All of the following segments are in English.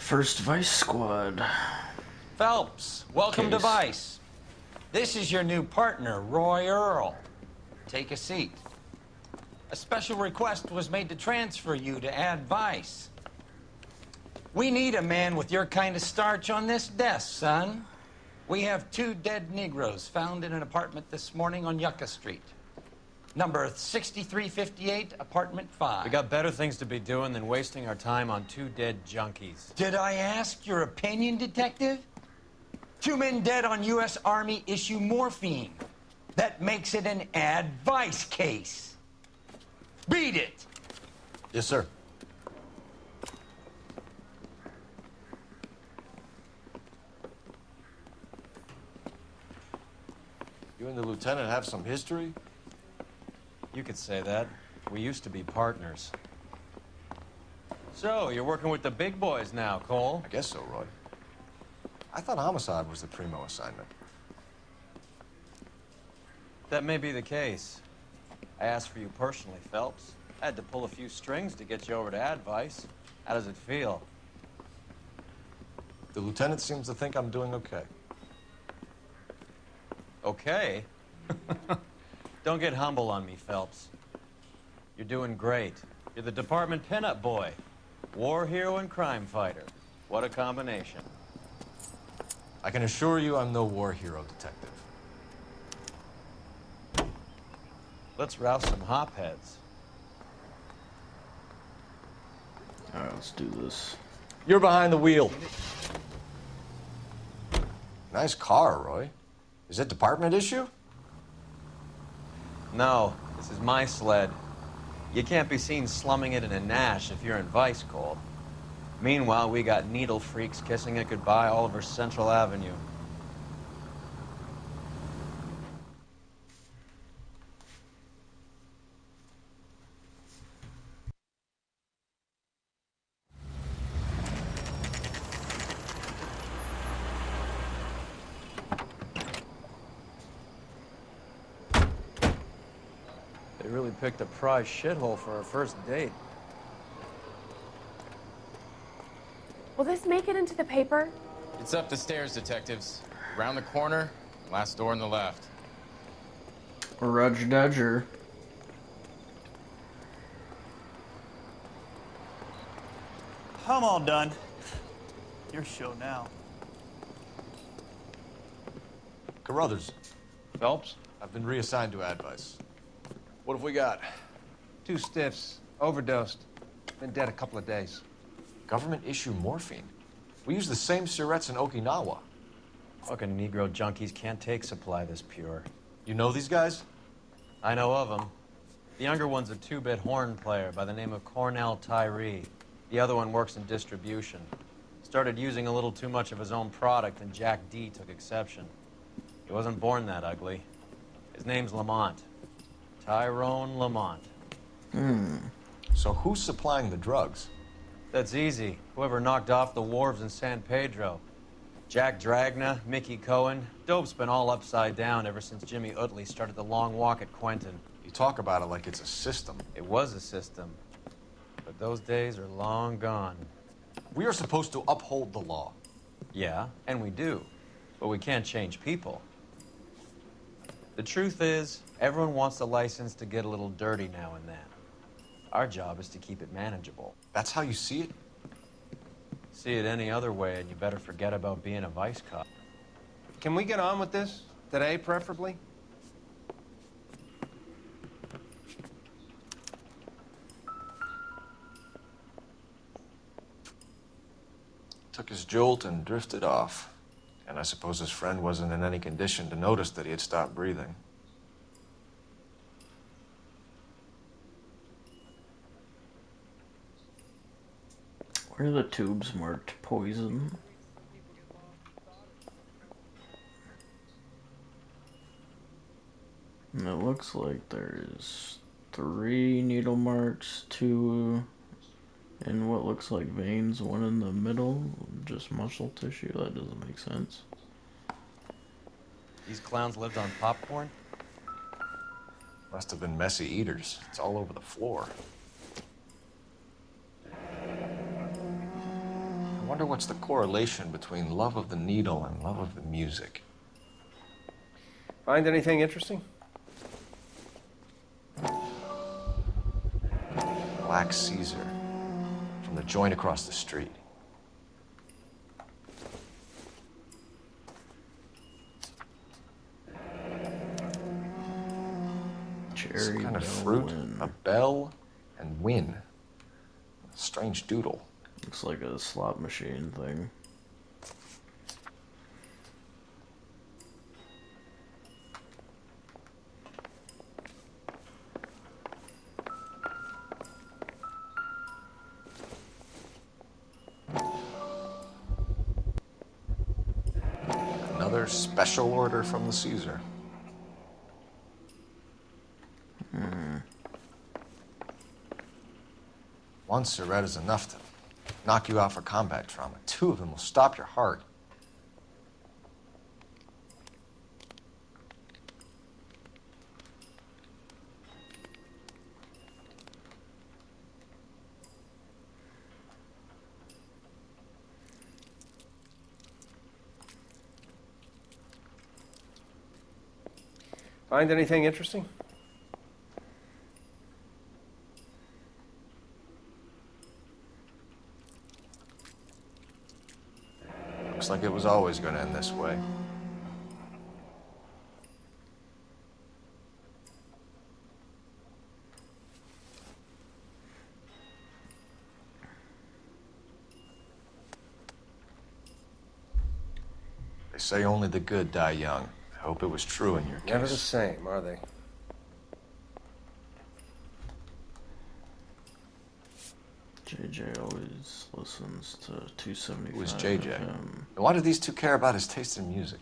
First Vice Squad. Phelps, welcome to Case. Vice. This is your new partner, Roy Earl. Take a seat. A special request was made to transfer you to Ad Vice. We need a man with your kind of starch on this desk, son. We have 2 dead Negroes found in an apartment this morning on Yucca Street. Number 6358, apartment 5. We got better things to be doing than wasting our time on 2 dead junkies. Did I ask your opinion, detective? 2 men dead on U.S. Army issue morphine. That makes it an Ad Vice case. Beat it! Yes, sir. You and the lieutenant have some history? You could say that. We used to be partners. So, you're working with the big boys now, Cole? I guess so, Roy. I thought homicide was the primo assignment. That may be the case. I asked for you personally, Phelps. I had to pull a few strings to get you over to Ad Vice. How does it feel? The lieutenant seems to think I'm doing okay. Okay? Don't get humble on me, Phelps. You're doing great. You're the department pinup boy. War hero and crime fighter. What a combination. I can assure you I'm no war hero, detective. Let's rouse some hopheads. Alright, let's do this. You're behind the wheel. Nice car, Roy. Is it department issue? No, this is my sled. You can't be seen slumming it in a Nash if you're in Vice, Cole. Meanwhile, we got needle freaks kissing it goodbye all over Central Avenue. They really picked a prize shithole for our first date. Will this make it into the paper? It's up the stairs, detectives. Around the corner, last door on the left. Roger Dodger. I'm all done. Your show now. Carruthers, Phelps? I've been reassigned to Ad Vice. What have we got? 2 stiffs. Overdosed. Been dead a couple of days. Government issue morphine. We use the same syrettes in Okinawa. Fucking Negro junkies can't take supply this pure. You know these guys? I know of them. The younger one's a 2-bit horn player by the name of Cornell Tyree. The other one works in distribution. Started using a little too much of his own product, and Jack D took exception. He wasn't born that ugly. His name's Lamont. Tyrone Lamont. So who's supplying the drugs? That's easy. Whoever knocked off the wharves in San Pedro. Jack Dragna, Mickey Cohen. Dope's been all upside down ever since Jimmy Utley started the long walk at Quentin. You talk about it like it's a system. It was a system. But those days are long gone. We are supposed to uphold the law. Yeah, and we do. But we can't change people. The truth is, everyone wants a license to get a little dirty now and then. Our job is to keep it manageable. That's how you see it? See it any other way, and you better forget about being a vice cop. Can we get on with this? Today, preferably? Took his jolt and drifted off. And I suppose his friend wasn't in any condition to notice that he had stopped breathing. Where are the tubes marked poison? And it looks like there's 3 needle marks, 2 in what looks like veins, 1 in the middle, just muscle tissue. That doesn't make sense. These clowns lived on popcorn? Must have been messy eaters. It's all over the floor. wonder what's the correlation between love of the needle and love of the music. Find anything interesting? Black Caesar from the joint across the street. Cherry Some kind of bell fruit, win. a bell, and win. Strange doodle. Looks like a slot machine thing. Another special order from the Caesar. One cigarette is enough to knock you out for combat trauma. 2 of them will stop your heart. Find anything interesting? Looks like it was always going to end this way. They say only the good die young. I hope it was true in your case. Never the same, are they? JJ always listens to 275. Who was JJ? FM. And why do these two care about his taste in music?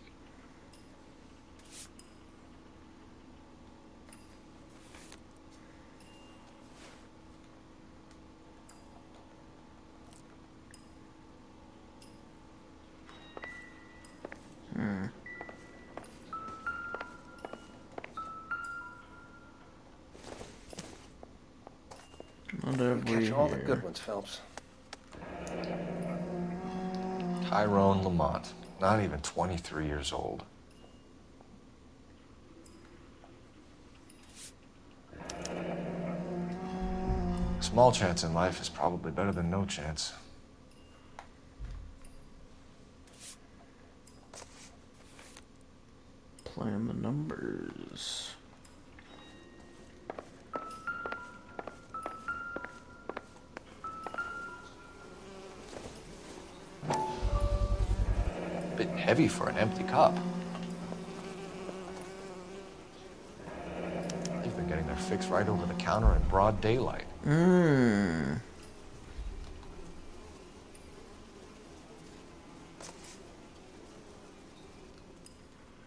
What have we Catch all the here? good ones, Phelps. Tyrone Lamont, not even 23 years old. Small chance in life is probably better than no chance. Playing the numbers. Bit heavy for an empty cup. They've been getting their fix right over the counter in broad daylight.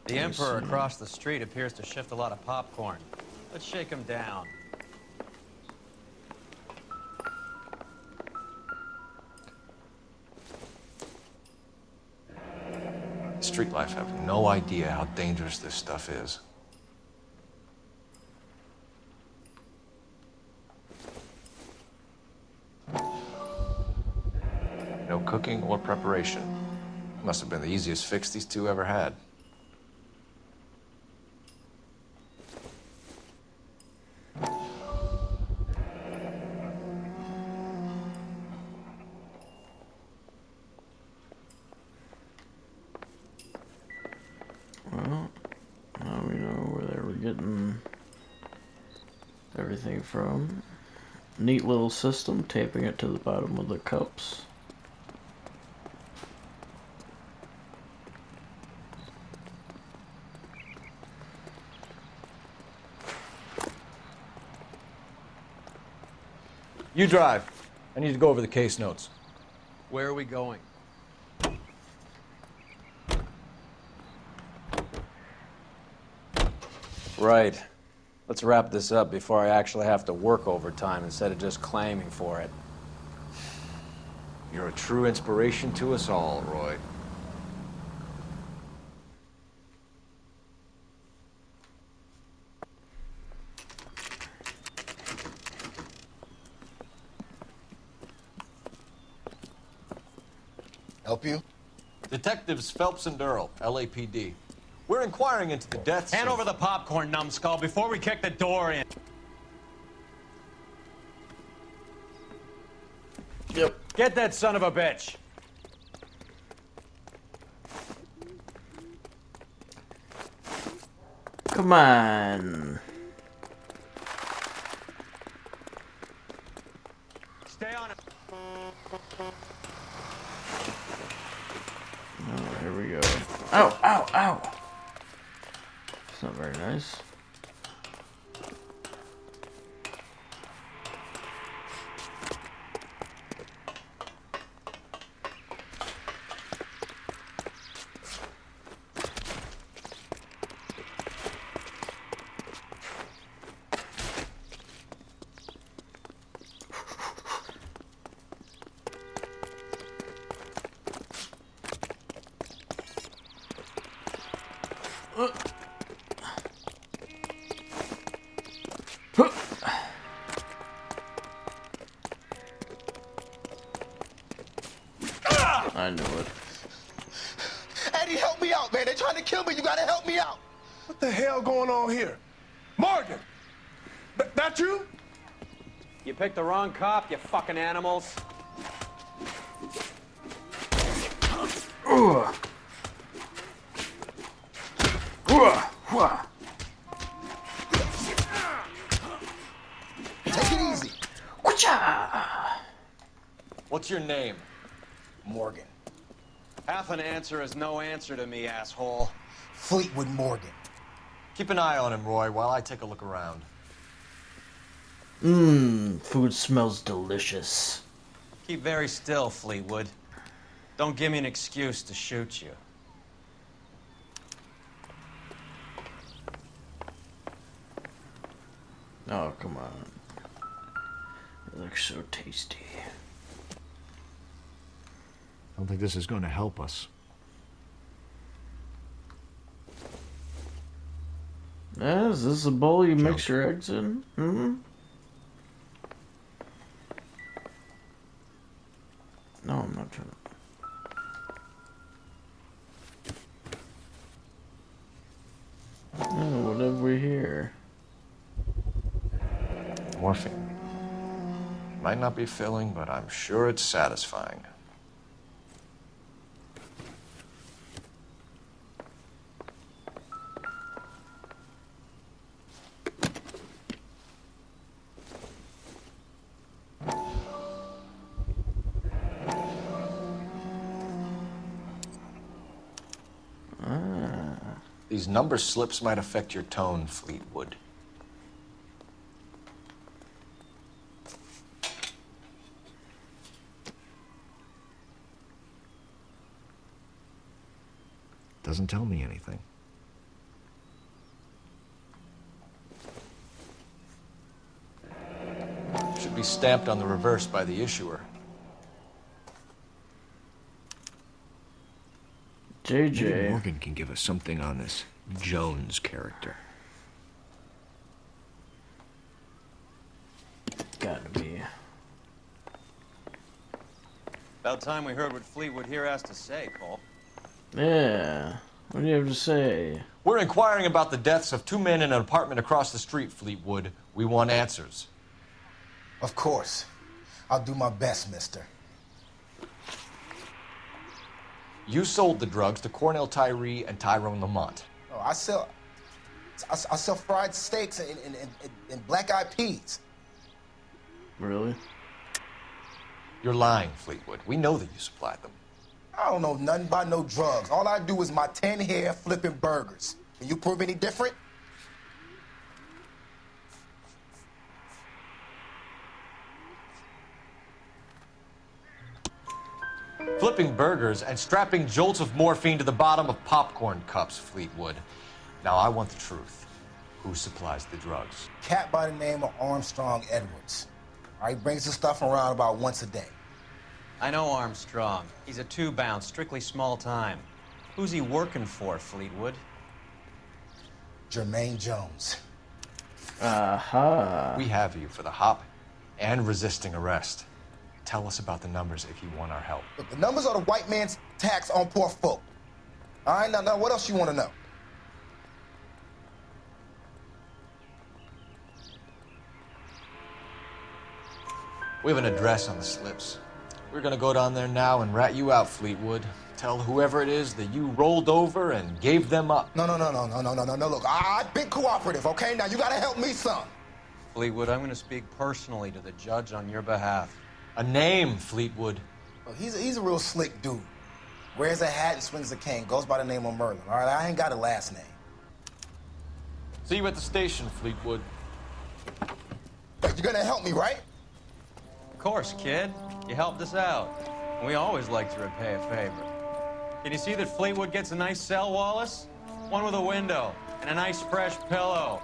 The Emperor across the street appears to shift a lot of popcorn. Let's shake him down. Street life have no idea how dangerous this stuff is. No cooking or preparation. Must have been the easiest fix these two ever had. Well, now we know where they were getting everything from. Neat little system, taping it to the bottom of the cups. You drive. I need to go over the case notes. Where are we going? Right. Let's wrap this up before I actually have to work overtime instead of just claiming for it. You're a true inspiration to us all, Roy. Help you? Detectives Phelps and Earl, LAPD. We're inquiring into the deaths Hand of... over the popcorn, numbskull, before we kick the door in. Yep. Get that son of a bitch. Come on. Stay on it. Oh, here we go. Ow, ow, ow. It's not very nice. I knew it. Eddie, help me out, man. They're trying to kill me. You gotta help me out. What the hell going on here? Morgan! That you? You picked the wrong cop, you fucking animals. Ugh. Ugh. Ugh. Take it easy. Whatcha? What's your name? Morgan. Half an answer is no answer to me, asshole. Fleetwood Morgan. Keep an eye on him, Roy, while I take a look around. Mmm, food smells delicious. Keep very still, Fleetwood. Don't give me an excuse to shoot you. Oh, come on. It looks so tasty. I don't think this is going to help us. Yeah, is this a bowl you mix your eggs in? Hmm? No, I'm not trying to. Oh, what have we here? Morphine. Might not be filling, but I'm sure it's satisfying. These number slips might affect your tone, Fleetwood. Doesn't tell me anything. Should be stamped on the reverse by the issuer. JJ. Maybe Morgan can give us something on this Jones character. Gotta be. About time we heard what Fleetwood here has to say, Cole. Yeah. What do you have to say? We're inquiring about the deaths of two men in an apartment across the street, Fleetwood. We want answers. Of course. I'll do my best, mister. You sold the drugs to Cornell Tyree and Tyrone Lamont. Oh, I sell fried steaks and black-eyed peas. Really? You're lying, Fleetwood. We know that you supplied them. I don't know nothing about no drugs. All I do is my 10 hair flipping burgers. Can you prove any different? Flipping burgers and strapping jolts of morphine to the bottom of popcorn cups, Fleetwood. Now, I want the truth. Who supplies the drugs? Cat by the name of Armstrong Edwards. All right, brings the stuff around about once a day. I know Armstrong. He's a two-bounce, strictly small time. Who's he working for, Fleetwood? Jermaine Jones. Aha. We have you for the hop and resisting arrest. Tell us about the numbers if you want our help. Look, the numbers are the white man's tax on poor folk. All right, now what else you want to know? We have an address on the slips. We're gonna go down there now and rat you out, Fleetwood. Tell whoever it is that you rolled over and gave them up. No. Look, I've been cooperative, okay? Now you gotta help me, son. Fleetwood, I'm going to speak personally to the judge on your behalf. A name, Fleetwood. Look, he's a real slick dude. Wears a hat and swings a cane. Goes by the name of Merlin, all right? I ain't got a last name. See you at the station, Fleetwood. But you're gonna help me, right? Of course, kid. You helped us out. We always like to repay a favor. Can you see that Fleetwood gets a nice cell, Wallace? One with a window and a nice fresh pillow.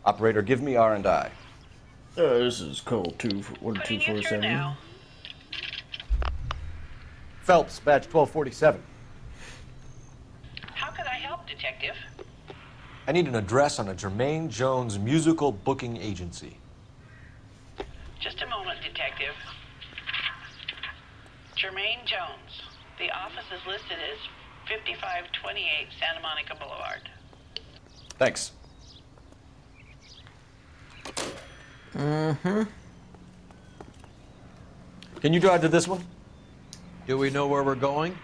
Operator, give me R&I. This is call 1247. Phelps, badge 1247. How could I help, Detective? I need an address on a Jermaine Jones musical booking agency. Just a moment, Detective. Jermaine Jones. The office is listed as 5528 Santa Monica Boulevard. Thanks. Mm-hmm. Can you drive to this one? Do we know where we're going?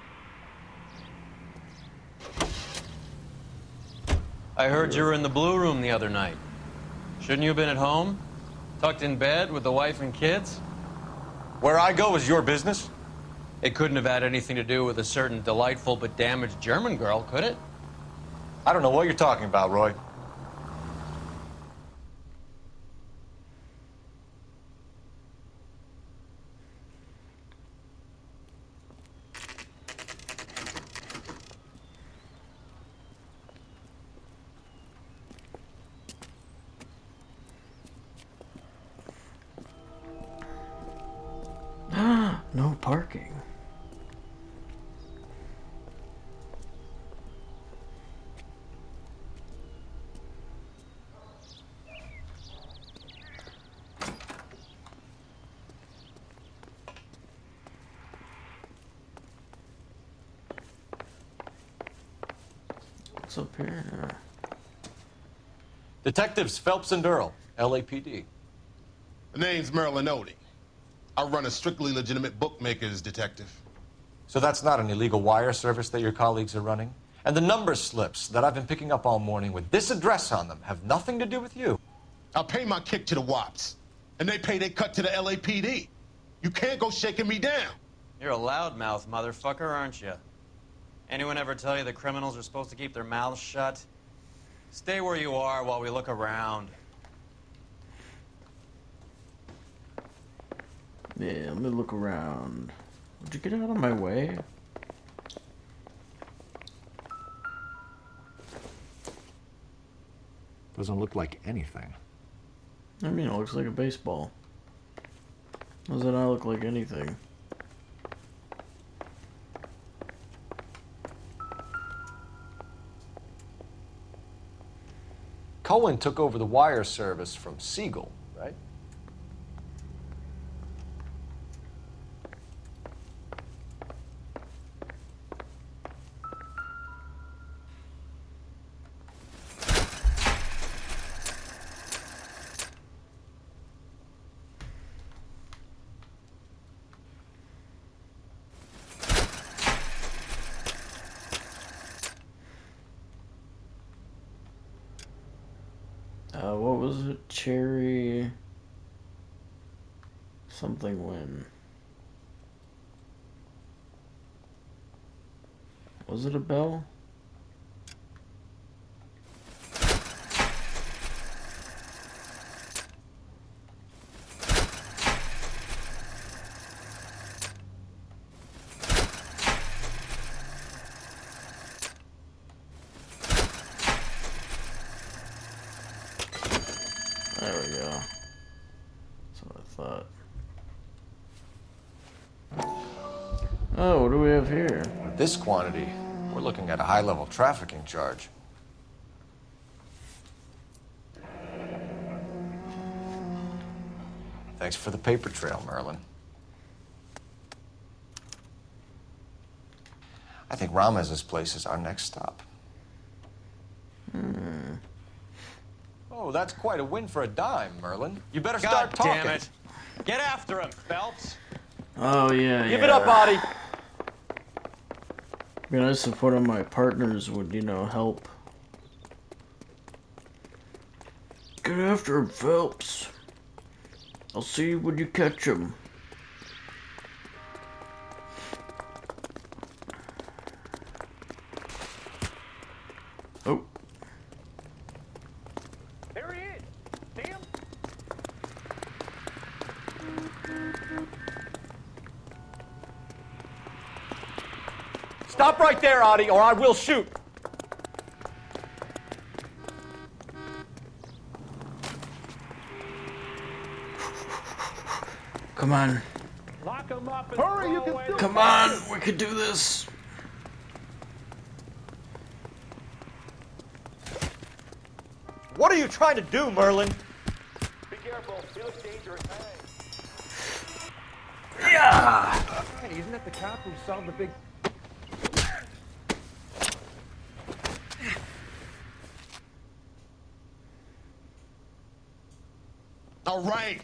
I heard you were in the Blue Room the other night. Shouldn't you have been at home? Tucked in bed with the wife and kids? Where I go is your business? It couldn't have had anything to do with a certain delightful but damaged German girl, could it? I don't know what you're talking about, Roy. No parking. What's up here? Detectives Phelps and Earl, LAPD. The name's Merlin Odie. I run a strictly legitimate bookmaker's detective. So that's not an illegal wire service that your colleagues are running? And the number slips that I've been picking up all morning with this address on them have nothing to do with you? I pay my kick to the Wops, and they pay their cut to the LAPD. You can't go shaking me down. You're a loudmouth motherfucker, aren't you? Anyone ever tell you that criminals are supposed to keep their mouths shut? Stay where you are while we look around. Yeah, let me look around. Would you get out of my way? Doesn't look like anything. I mean, it looks like a baseball. Does it not look like anything? Cohen took over the wire service from Siegel, right? What was it? Cherry... something win. Was it a bell? There we go. That's what I thought. Oh, what do we have here? With this quantity, we're looking at a high-level trafficking charge. Thanks for the paper trail, Merlin. I think Ramez's place is our next stop. Oh, that's quite a win for a dime, Merlin. You better start talking. God damn it. Get after him, Phelps. Oh, yeah, Give it up, Audie. Be nice if one of my partners would, help. Get after him, Phelps. I'll see you when you catch him. Oh. There he is. See him? Stop right there, Audie, or I will shoot. Come on. Lock him up and hurry, you can do it. Come on, we can do this. What are you trying to do, Merlin? Be careful. He looks dangerous. Yeah. Hey, isn't that the cop who solved the big...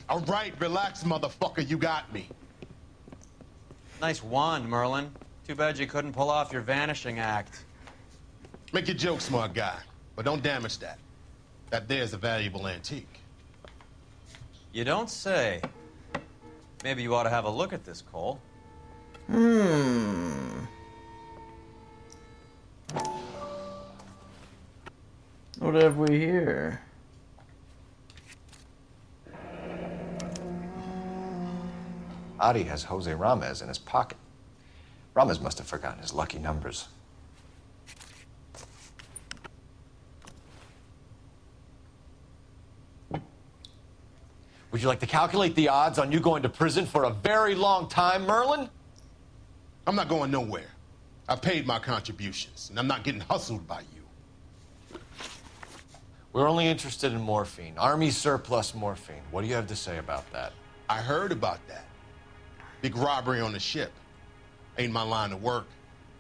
All right, relax, motherfucker, you got me. Nice wand, Merlin. Too bad you couldn't pull off your vanishing act. Make your joke, smart guy, but don't damage that. That there's a valuable antique. You don't say. Maybe you ought to have a look at this, Cole. What have we here? Adi has Jose Ramez in his pocket. Ramez must have forgotten his lucky numbers. Would you like to calculate the odds on you going to prison for a very long time, Merlin? I'm not going nowhere. I paid my contributions, and I'm not getting hustled by you. We're only interested in morphine. Army surplus morphine. What do you have to say about that? I heard about that. Big robbery on the ship. Ain't my line of work.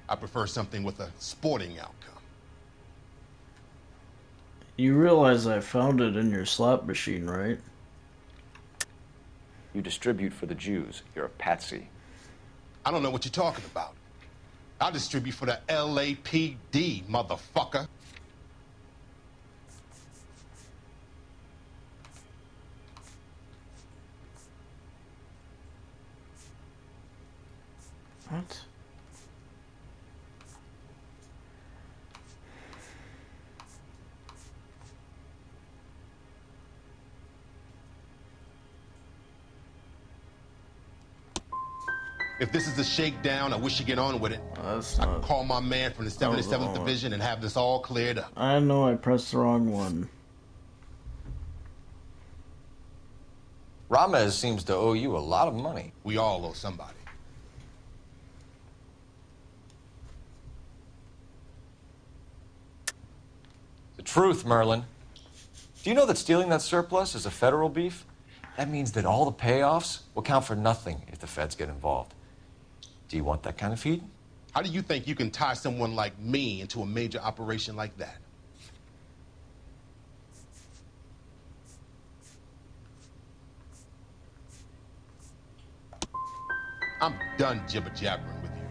I prefer something with a sporting outcome. You realize I found it in your slot machine, right? You distribute for the Jews. You're a patsy. I don't know what you're talking about. I'll distribute for the LAPD, motherfucker. What? If this is a shakedown, I wish you get on with it. That's I not... can call my man from the 77th Division and have this all cleared up. I know I pressed the wrong one. Ramez seems to owe you a lot of money. We all owe somebody. The truth, Merlin. Do you know that stealing that surplus is a federal beef? That means that all the payoffs will count for nothing if the feds get involved. Do you want that kind of heat? How do you think you can tie someone like me into a major operation like that? I'm done jibber-jabbering with you.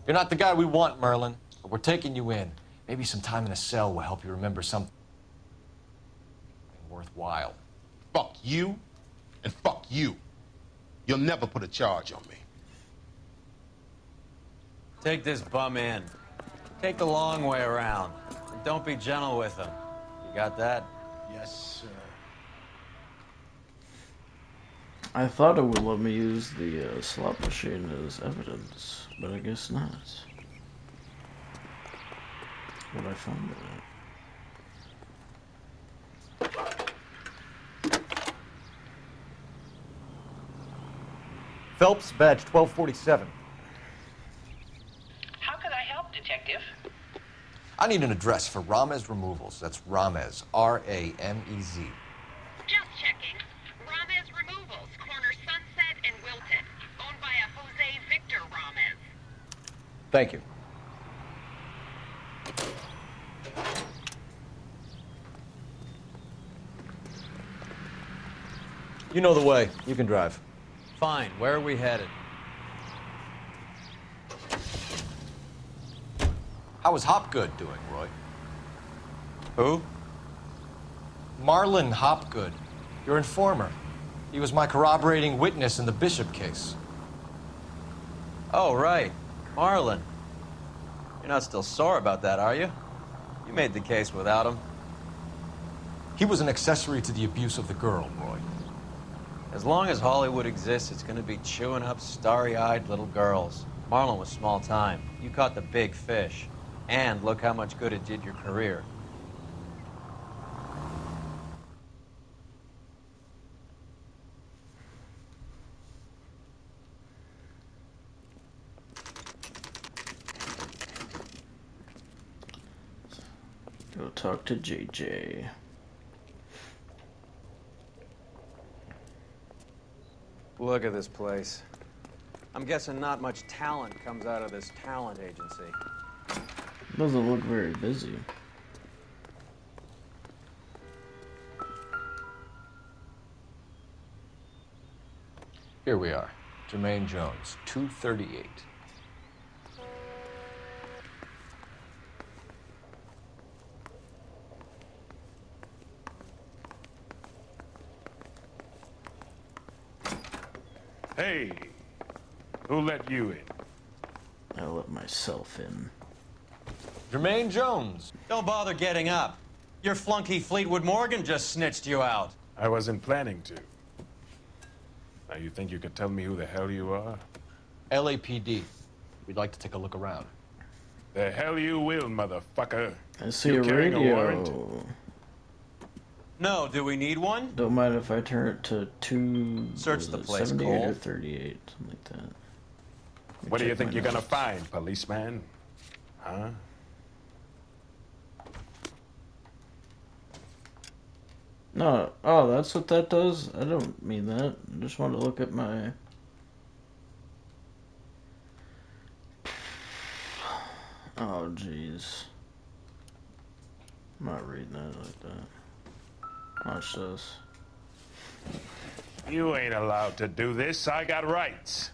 You're not the guy we want, Merlin, but we're taking you in. Maybe some time in a cell will help you remember something worthwhile. Fuck you, and fuck you. You'll never put a charge on me. Take this bum in. Take the long way around. And don't be gentle with him. You got that? Yes, sir. I thought it would let me use the slot machine as evidence, but I guess not. What I found it at. Phelps, badge 1247. How could I help, Detective? I need an address for Ramez Removals. That's Ramez, R-A-M-E-Z. Just checking. Ramez Removals, corner Sunset and Wilton. Owned by a Jose Victor Ramez. Thank you. You know the way. You can drive. Fine, where are we headed? How is Hopgood doing, Roy? Who? Marlon Hopgood, your informer. He was my corroborating witness in the Bishop case. Oh, right. Marlon. You're not still sore about that, are you? You made the case without him. He was an accessory to the abuse of the girl, Roy. As long as Hollywood exists, it's gonna be chewing up starry-eyed little girls. Marlon was small time. You caught the big fish. And look how much good it did your career. Go talk to JJ. Look at this place. I'm guessing not much talent comes out of this talent agency. Doesn't look very busy. Here we are. Jermaine Jones, 238. Hey, who let you in? I let myself in. Jermaine Jones. Don't bother getting up. Your flunky Fleetwood Morgan just snitched you out. I wasn't planning to. Now, you think you could tell me who the hell you are? LAPD. We'd like to take a look around. The hell you will, motherfucker. I see You a carrying a warrant? radio. No, do we need one? Don't mind if I turn it to 2... Search the place, 78 Cole. or 38, something like that. Let me What do you check think my you're gonna notes. find, policeman? Huh? No, oh, that's what that does? I don't mean that. I just want to look at my... Oh, jeez. I'm not reading that like that. Watch this. You ain't allowed to do this. I got rights.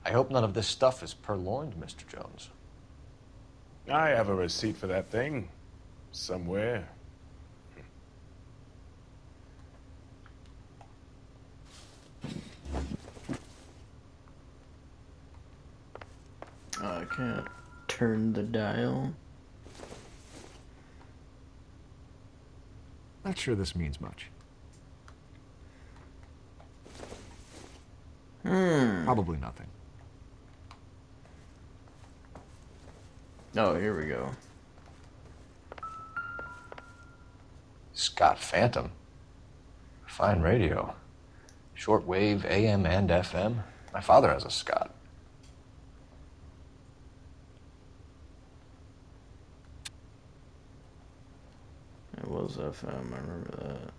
I hope none of this stuff is purloined, Mr. Jones. I have a receipt for that thing. Somewhere. I can't turn the dial. Not sure this means much. Probably nothing. Oh, here we go. Scott Phantom. Fine radio. Shortwave, AM and FM. My father has a Scott. It was FM, I remember that.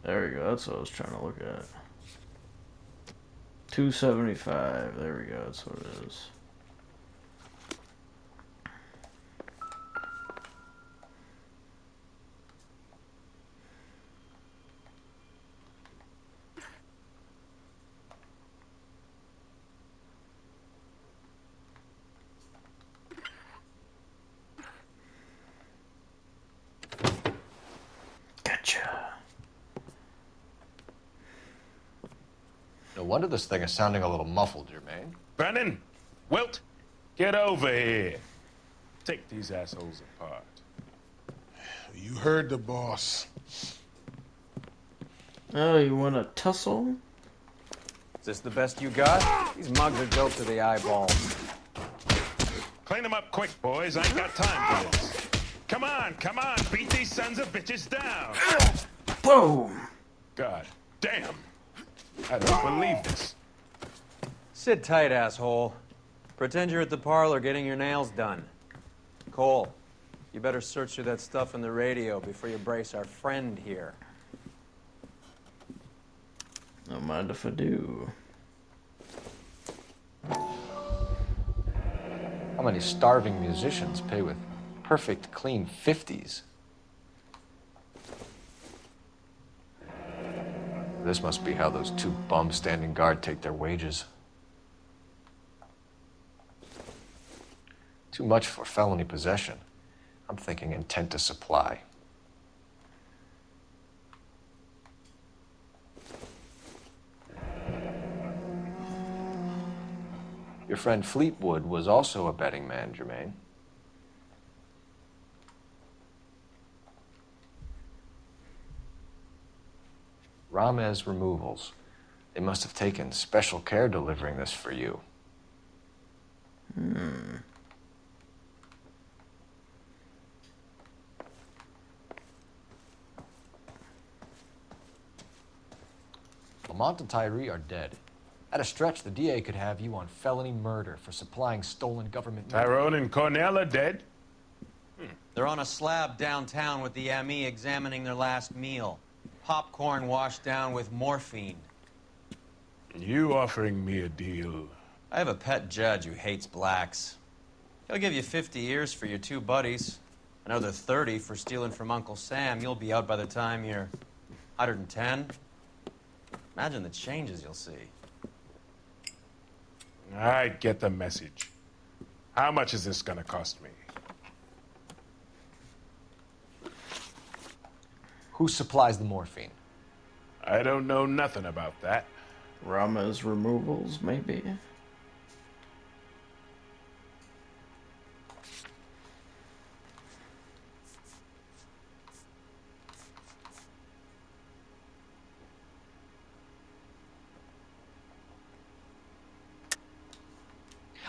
There we go, that's what I was trying to look at. $2.75. There we go. That's what it is. Gotcha. No wonder this thing is sounding a little muffled, Jermaine. Brennan, Wilt, get over here. Take these assholes apart. You heard the boss. Oh, you want to tussle? Is this the best you got? These mugs are built to the eyeballs. Clean them up quick, boys. I ain't got time for this. Come on, beat these sons of bitches down. Boom! God damn. I don't believe this. Sit tight, asshole. Pretend you're at the parlor getting your nails done. Cole, you better search through that stuff in the radio before you brace our friend here. Don't mind if I do. How many starving musicians pay with perfect, clean 50s? This must be how those two bums standing guard take their wages. Too much for felony possession. I'm thinking intent to supply. Your friend Fleetwood was also a betting man, Jermaine. Ramez Removals. They must have taken special care delivering this for you. Lamont and Tyree are dead. At a stretch, the DA could have you on felony murder for supplying stolen government money. Tyrone and Cornell are dead? They're on a slab downtown with the ME examining their last meal. Popcorn washed down with morphine. You offering me a deal? I have a pet judge who hates blacks. He'll give you 50 years for your two buddies. Another 30 for stealing from Uncle Sam. You'll be out by the time you're 110. Imagine the changes you'll see. I get the message. How much is this gonna cost me? Who supplies the morphine? I don't know nothing about that. Ramez Removals, maybe?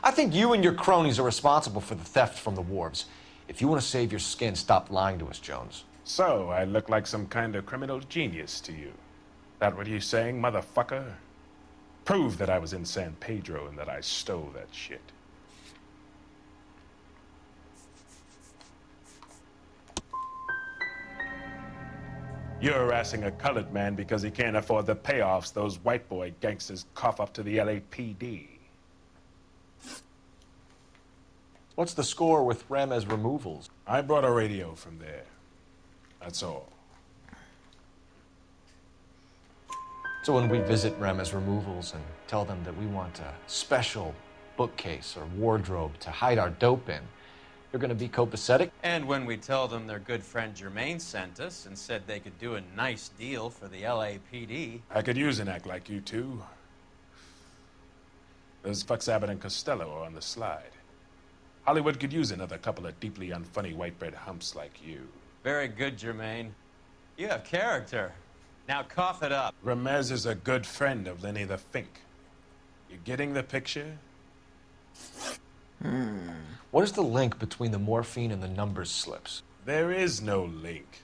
I think you and your cronies are responsible for the theft from the wharves. If you want to save your skin, stop lying to us, Jones. So, I look like some kind of criminal genius to you. That what you saying, motherfucker? Prove that I was in San Pedro and that I stole that shit. You're harassing a colored man because he can't afford the payoffs those white boy gangsters cough up to the LAPD. What's the score with Ramez Removals? I brought a radio from there. That's all. So when we visit Ramez Removals and tell them that we want a special bookcase or wardrobe to hide our dope in, you're gonna be copacetic? And when we tell them their good friend Jermaine sent us and said they could do a nice deal for the LAPD. I could use an act like you two. Those fucks Abbott and Costello are on the slide. Hollywood could use another couple of deeply unfunny white bread humps like you. Very good, Jermaine. You have character. Now cough it up. Ramez is a good friend of Lenny the Fink. You getting the picture? What is the link between the morphine and the numbers slips? There is no link.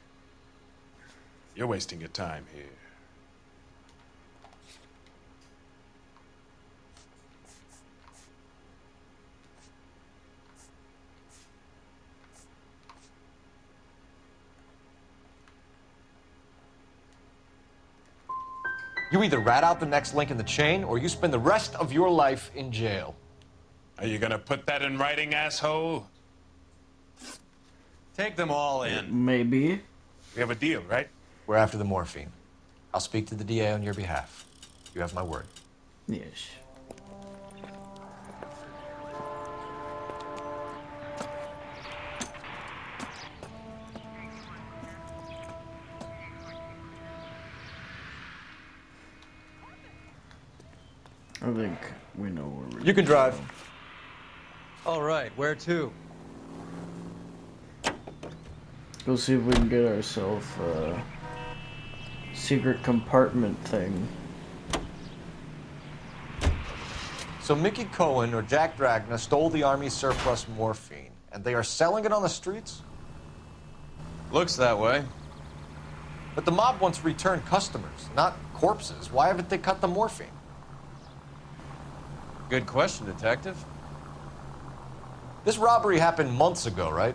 You're wasting your time here. You either rat out the next link in the chain, or you spend the rest of your life in jail. Are you gonna put that in writing, asshole? Take them all in. Maybe. We have a deal, right? We're after the morphine. I'll speak to the DA on your behalf. You have my word. Yes. I think we know where we're You can drive. All right, where to? Go see if we can get ourselves a secret compartment thing. So Mickey Cohen or Jack Dragna stole the Army's surplus morphine, and they are selling it on the streets? Looks that way. But the mob wants return customers, not corpses. Why haven't they cut the morphine? Good question, Detective. This robbery happened months ago, right?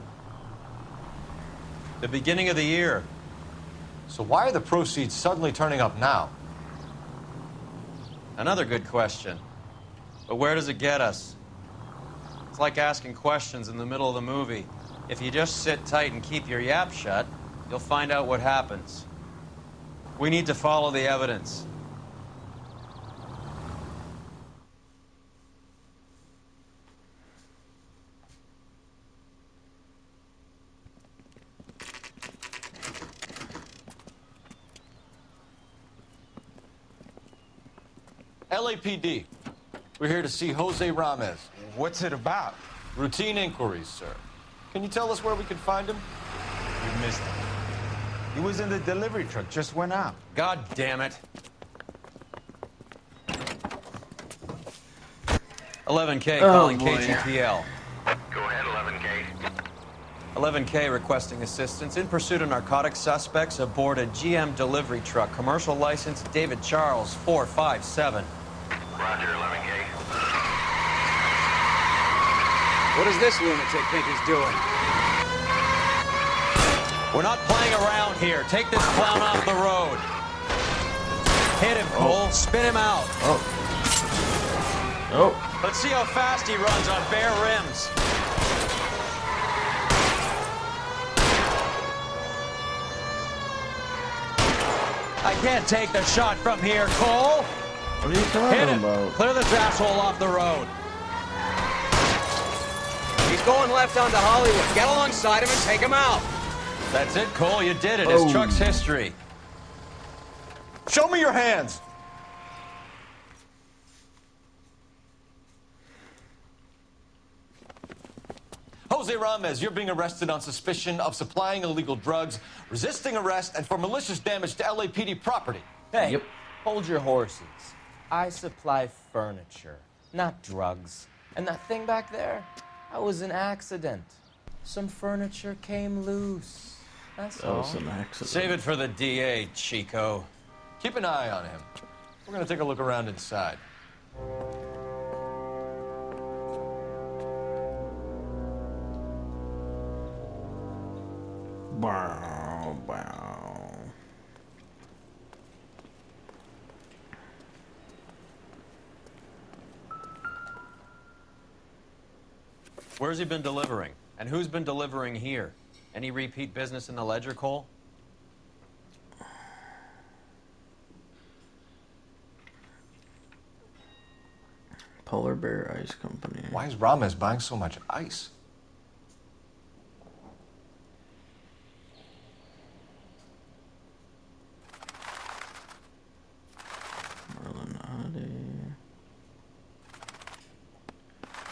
The beginning of the year. So why are the proceeds suddenly turning up now? Another good question. But where does it get us? It's like asking questions in the middle of the movie. If you just sit tight and keep your yap shut, you'll find out what happens. We need to follow the evidence. LAPD. We're here to see Jose Ramez. What's it about? Routine inquiries, sir. Can you tell us where we can find him? You missed him. He was in the delivery truck, just went out. God damn it. 11K calling boy. KGPL. Go ahead, 11K. 11K requesting assistance in pursuit of narcotic suspects aboard a GM delivery truck. Commercial license David Charles 457. Roger, 11K. What does this lunatic think he's doing? We're not playing around here. Take this clown off the road. Hit him, Cole. Spin him out. Oh. Let's see how fast he runs on bare rims. I can't take the shot from here, Cole. What are you talking Hit him. about? Clear this asshole off the road. He's going left onto Hollywood. Get alongside him and take him out. That's it, Cole. You did it. His truck's history. Show me your hands! Jose Ramez, you're being arrested on suspicion of supplying illegal drugs, resisting arrest, and for malicious damage to LAPD property. Hey, Yep. hold your horses. I supply furniture, not drugs. And that thing back there, that was an accident. Some furniture came loose. That's That all. was an accident. Save it for the DA, Chico. Keep an eye on him. We're gonna take a look around inside. Bow, bow. Where's he been delivering? And who's been delivering here? Any repeat business in the ledger, Cole? Polar Bear Ice Company. Why is Ramez buying so much ice?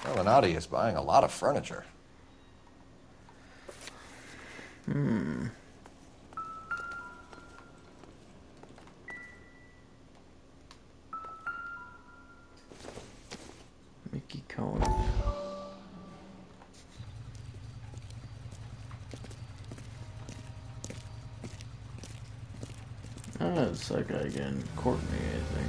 Melinati is buying a lot of furniture. Mickey Cohen. Ah, it's that guy again. Courtney, I think.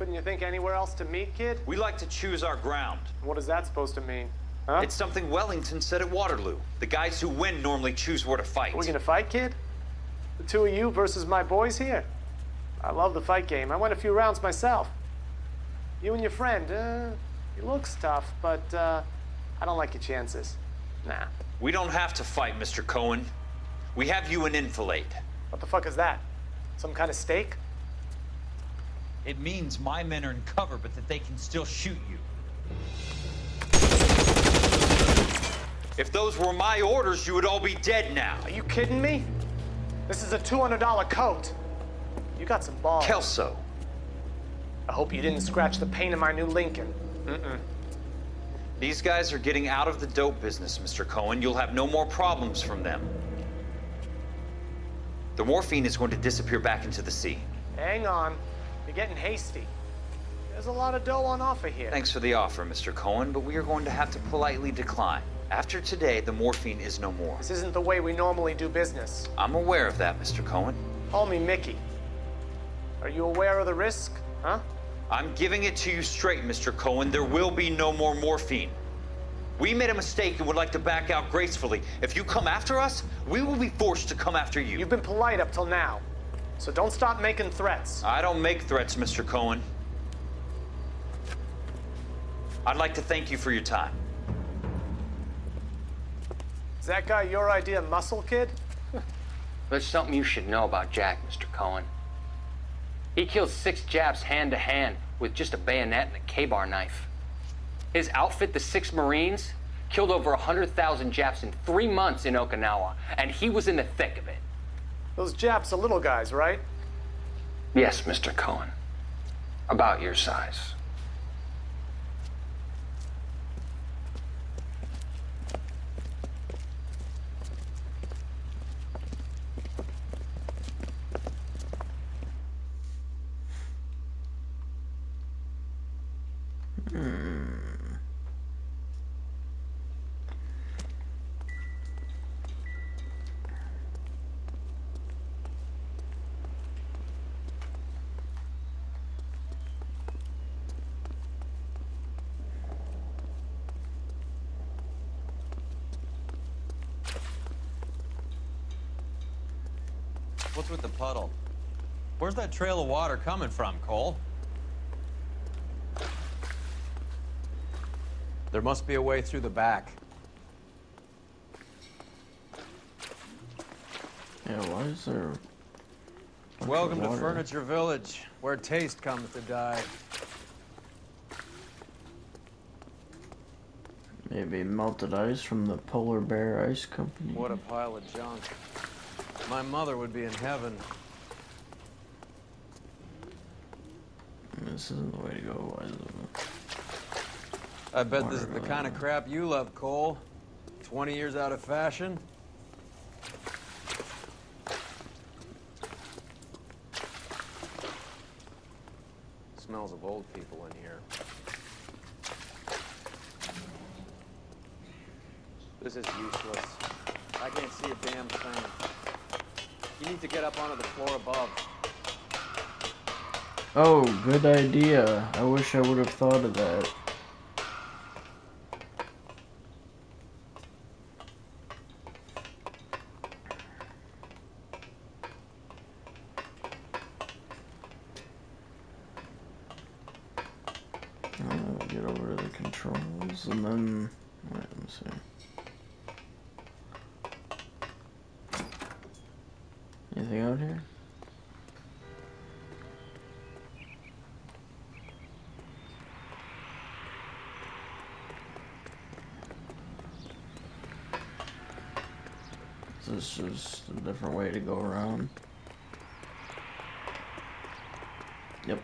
Couldn't you think anywhere else to meet, kid? We like to choose our ground. What is that supposed to mean? Huh? It's something Wellington said at Waterloo. The guys who win normally choose where to fight. We're gonna fight, kid? The two of you versus my boys here? I love the fight game. I went a few rounds myself. You and your friend, he looks tough, but I don't like your chances. Nah. We don't have to fight, Mr. Cohen. We have you in enfilade. What the fuck is that? Some kind of stake? It means my men are in cover, but that they can still shoot you. If those were my orders, you would all be dead now. Are you kidding me? This is a $200 coat. You got some balls. Kelso. I hope you didn't scratch the paint of my new Lincoln. These guys are getting out of the dope business, Mr. Cohen. You'll have no more problems from them. The morphine is going to disappear back into the sea. Hang on. You're getting hasty. There's a lot of dough on offer here. Thanks for the offer, Mr. Cohen, but we are going to have to politely decline. After today, the morphine is no more. This isn't the way we normally do business. I'm aware of that, Mr. Cohen. Call me Mickey. Are you aware of the risk, huh? I'm giving it to you straight, Mr. Cohen. There will be no more morphine. We made a mistake and would like to back out gracefully. If you come after us, we will be forced to come after you. You've been polite up till now, so don't stop making threats. I don't make threats, Mr. Cohen. I'd like to thank you for your time. Is that guy your idea of muscle, kid? There's something you should know about Jack, Mr. Cohen. He killed 6 Japs hand to hand with just a bayonet and a K-bar knife. His outfit, the 6 Marines, killed over 100,000 Japs in 3 months in Okinawa, and he was in the thick of it. Those Japs are little guys, right? Yes, Mr. Cohen. About your size. What's with the puddle? Where's that trail of water coming from, Cole? There must be a way through the back. Yeah, why is there... Welcome to Furniture Village, where taste comes to die. Maybe melted ice from the Polar Bear Ice Company. What a pile of junk. My mother would be in heaven. This isn't the way to go. Why is it? I bet this is the kind of crap you love, Cole. 20 years out of fashion. Smells of old people in here. This is useless. I can't see a damn thing. You need to get up onto the floor above. Oh, good idea. I wish I would have thought of that. Get over to the controls and then... Wait, let me see. Anything out here? This is just a different way to go around. Yep.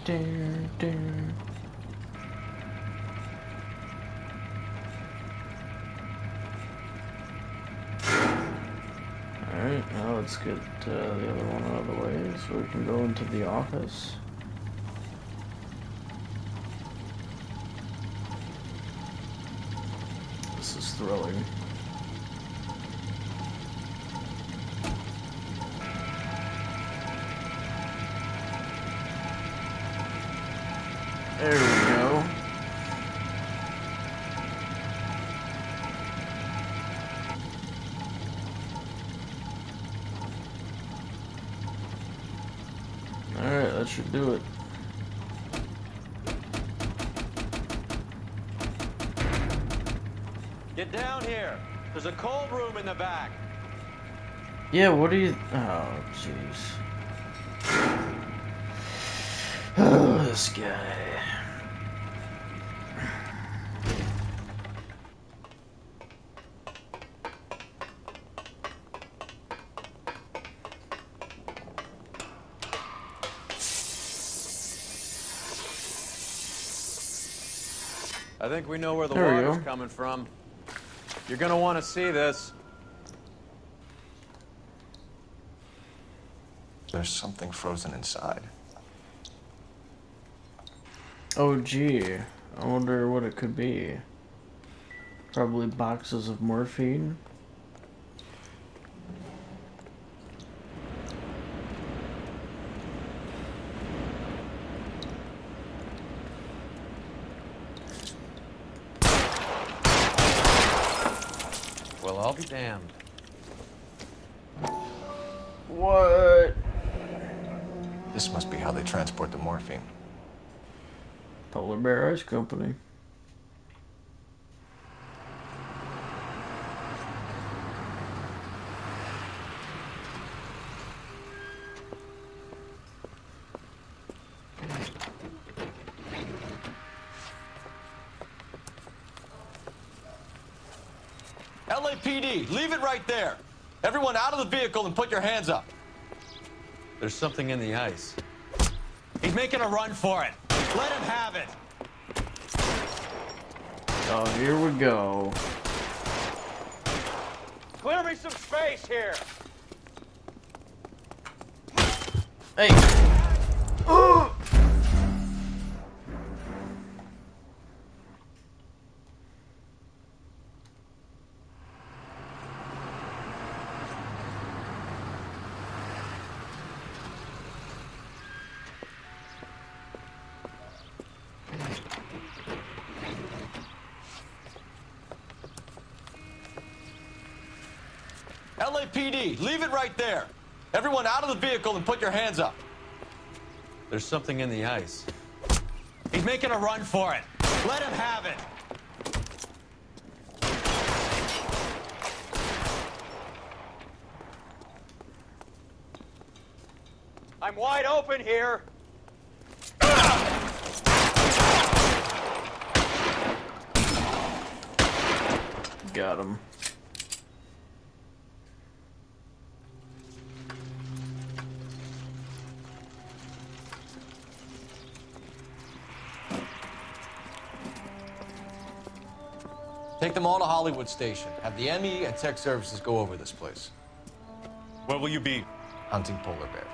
Alright, now let's get the other one out of the way so we can go into the office. This is thrilling. There we go. Alright, that should do it. Get down here. There's a cold room in the back. Yeah, what do you... Oh, jeez. Oh, this guy. I think we know where the There we water's go. coming from. You're gonna want to see this. There's something frozen inside. Oh, gee. I wonder what it could be. Probably boxes of morphine. Well, I'll be damned. What? This must be how they transport the morphine. Polar Bear Ice Company. LAPD, leave it right there. Everyone out of the vehicle and put your hands up. There's something in the ice. He's making a run for it. Let him have it. Oh, here we go. Clear me some space here. Hey. Oh. LAPD, leave it right there. Everyone out of the vehicle and put your hands up. There's something in the ice. He's making a run for it. Let him have it. I'm wide open here. Got him. Take them all to Hollywood Station. Have the ME and tech services go over this place. Where will you be? Hunting polar bear.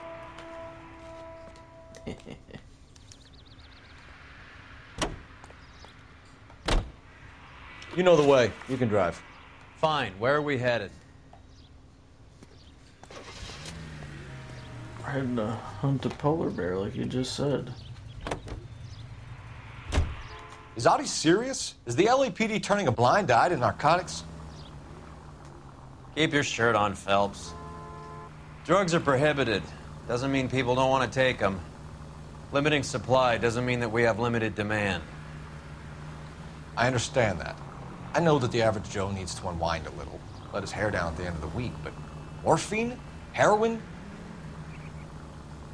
You know the way. You can drive. Fine. Where are we headed? We're heading to hunt a polar bear, like you just said. Is Audie serious? Is the LAPD turning a blind eye to narcotics? Keep your shirt on, Phelps. Drugs are prohibited. Doesn't mean people don't want to take them. Limiting supply doesn't mean that we have limited demand. I understand that. I know that the average Joe needs to unwind a little, let his hair down at the end of the week, but morphine? Heroin?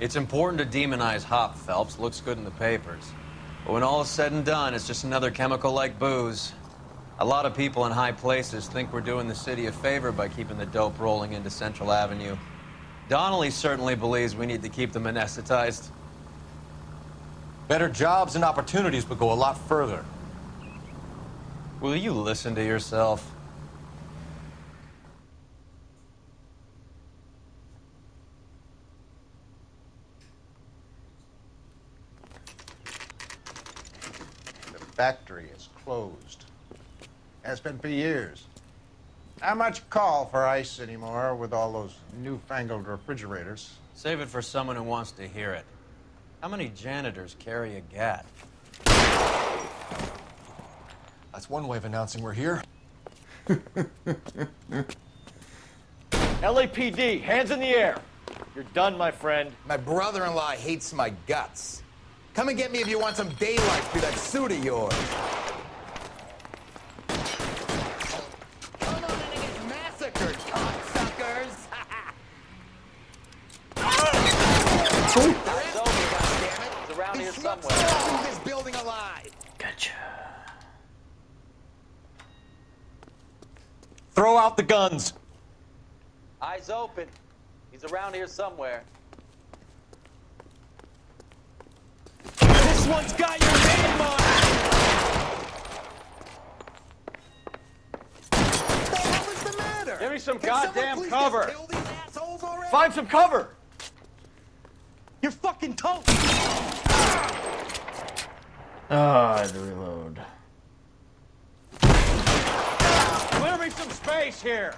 It's important to demonize hop, Phelps. Looks good in the papers. But when all is said and done, it's just another chemical like booze. A lot of people in high places think we're doing the city a favor by keeping the dope rolling into Central Avenue. Donnelly certainly believes we need to keep them anesthetized. Better jobs and opportunities would go a lot further. Will you listen to yourself? The factory is closed. Has been for years. Not much call for ice anymore with all those newfangled refrigerators. Save it for someone who wants to hear it. How many janitors carry a gat? That's one way of announcing we're here. LAPD, hands in the air. You're done, my friend. My brother-in-law hates my guts. Come and get me if you want some daylight through that suit of yours. Come on in and get massacred, cocksuckers! It's over, goddammit. It's around here somewhere. Leave this building alive! Gotcha. Throw out the guns. Eyes open. He's around here somewhere. This one's got your name on it! What the hell is the matter? Give me some Can someone goddamn please cover. just kill these assholes already? Find some cover! You're fucking toast! Ah, I had to reload. Clear me some space here!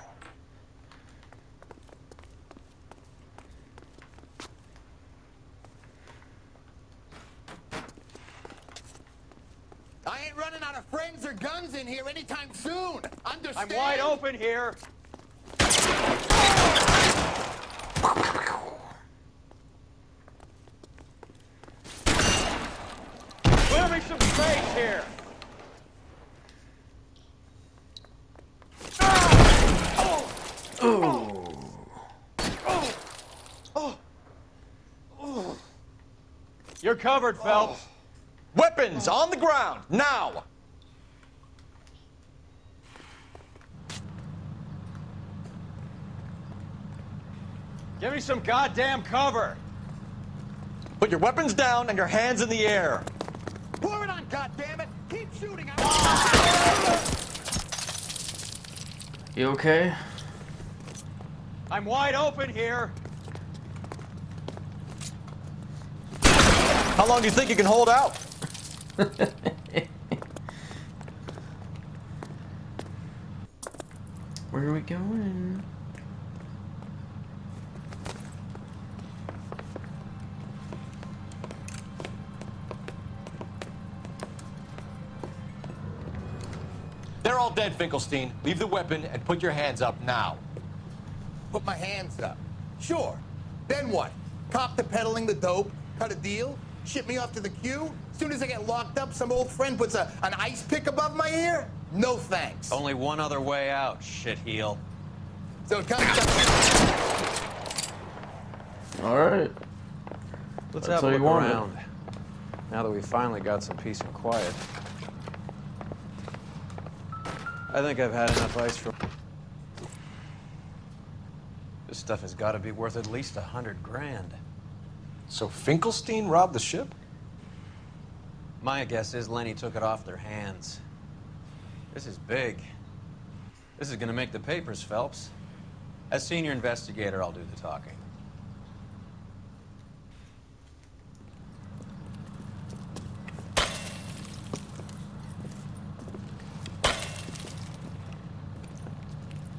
I ain't running out of friends or guns in here anytime soon. Understand? I'm wide open here. Clear me some space here. You're covered, Phelps. Weapons on the ground, now! Give me some goddamn cover. Put your weapons down and your hands in the air. Pour it on, goddammit! Keep shooting! You okay? I'm wide open here. How long do you think you can hold out? Where are we going? They're all dead, Finkelstein. Leave the weapon and put your hands up now. Put my hands up. Sure. Then what? Cop to peddling the dope, cut a deal, ship me off to the queue? As soon as I get locked up, some old friend puts an ice pick above my ear? No thanks. Only one other way out, shitheel. So it comes Alright. Let's That's have a how you look want it. around. Now that we finally got some peace and quiet. I think I've had enough ice from... This stuff has got to be worth at least 100 grand. So Finkelstein robbed the ship? My guess is Lenny took it off their hands. This is big. This is gonna make the papers, Phelps. As senior investigator, I'll do the talking.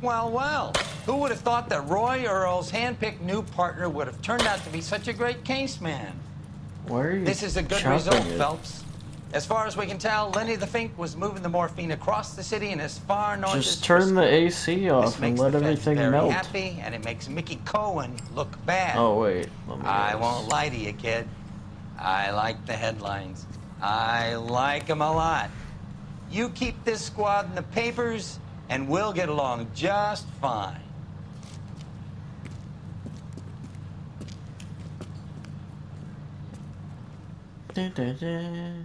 Well, well. Who would have thought that Roy Earl's handpicked new partner would have turned out to be such a great case man? Why are you This is a good chopping result, it? Phelps. As far as we can tell, Lenny the Fink was moving the morphine across the city and as far north as Just turn the AC This off and makes let the feds everything very melt. happy, and it makes Mickey Cohen look bad. Oh wait, let me I guess. won't lie to you, kid. I like the headlines. I like them a lot. You keep this squad in the papers, and we'll get along just fine. Da, da, da.